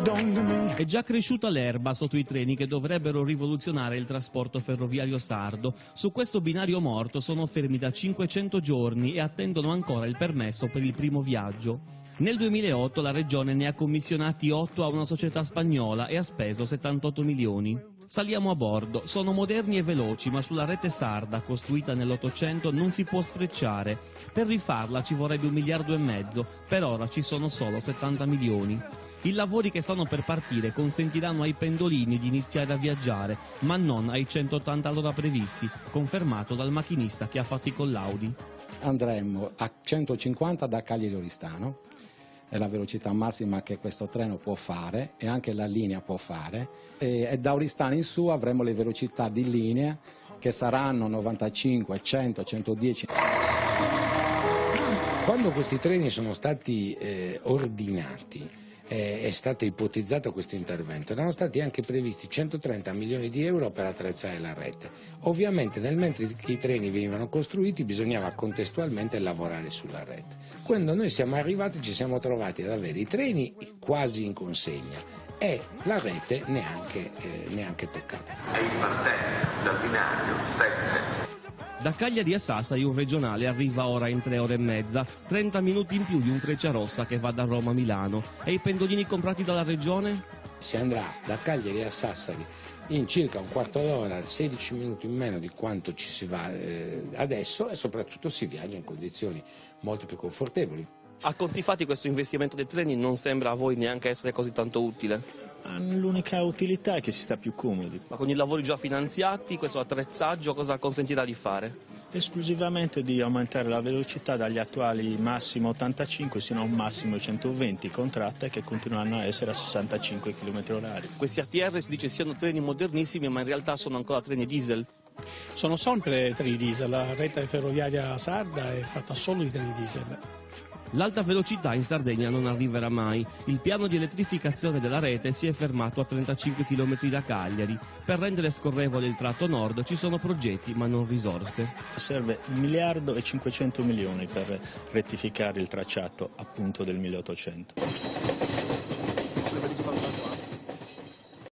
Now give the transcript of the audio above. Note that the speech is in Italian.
È già cresciuta l'erba sotto i treni che dovrebbero rivoluzionare il trasporto ferroviario sardo. Su questo binario morto sono fermi da 500 giorni e attendono ancora il permesso per il primo viaggio. Nel 2008 la regione ne ha commissionati 8 a una società spagnola e ha speso 78 milioni. Saliamo a bordo, sono moderni e veloci, ma sulla rete sarda, costruita nell'800, non si può sfrecciare. Per rifarla ci vorrebbe 1,5 miliardi, per ora ci sono solo 70 milioni. I lavori che stanno per partire consentiranno ai pendolini di iniziare a viaggiare, ma non ai 180 all'ora previsti, confermato dal macchinista che ha fatto i collaudi. Andremo a 150 da Cagliari Oristano, è la velocità massima che questo treno può fare e anche la linea può fare, e da Oristano in su avremo le velocità di linea che saranno 95, 100, 110. Quando questi treni sono stati ordinati, è stato ipotizzato questo intervento, erano stati anche previsti 130 milioni di euro per attrezzare la rete. Ovviamente nel mentre i treni venivano costruiti bisognava contestualmente lavorare sulla rete. Quando noi siamo arrivati ci siamo trovati ad avere i treni quasi in consegna e la rete neanche toccata. È in partenza dal binario 7. Da Cagliari a Sassari un regionale arriva ora in 3 ore e mezza, 30 minuti in più di un Frecciarossa che va da Roma a Milano. E i pendolini comprati dalla regione? Si andrà da Cagliari a Sassari in circa un quarto d'ora, 16 minuti in meno di quanto ci si va adesso, e soprattutto si viaggia in condizioni molto più confortevoli. A conti fatti questo investimento dei treni non sembra a voi neanche essere così tanto utile? L'unica utilità è che si sta più comodi. Ma con i lavori già finanziati, questo attrezzaggio cosa consentirà di fare? Esclusivamente di aumentare la velocità dagli attuali massimo 85 sino a un massimo 120 con tratte che continuano a essere a 65 km/h. Questi ATR si dice siano treni modernissimi, ma in realtà sono ancora treni diesel? Sono sempre treni diesel, la rete ferroviaria sarda è fatta solo di treni diesel. L'alta velocità in Sardegna non arriverà mai. Il piano di elettrificazione della rete si è fermato a 35 km da Cagliari. Per rendere scorrevole il tratto nord ci sono progetti ma non risorse. Serve 1 miliardo e 500 milioni per rettificare il tracciato appunto del 1800.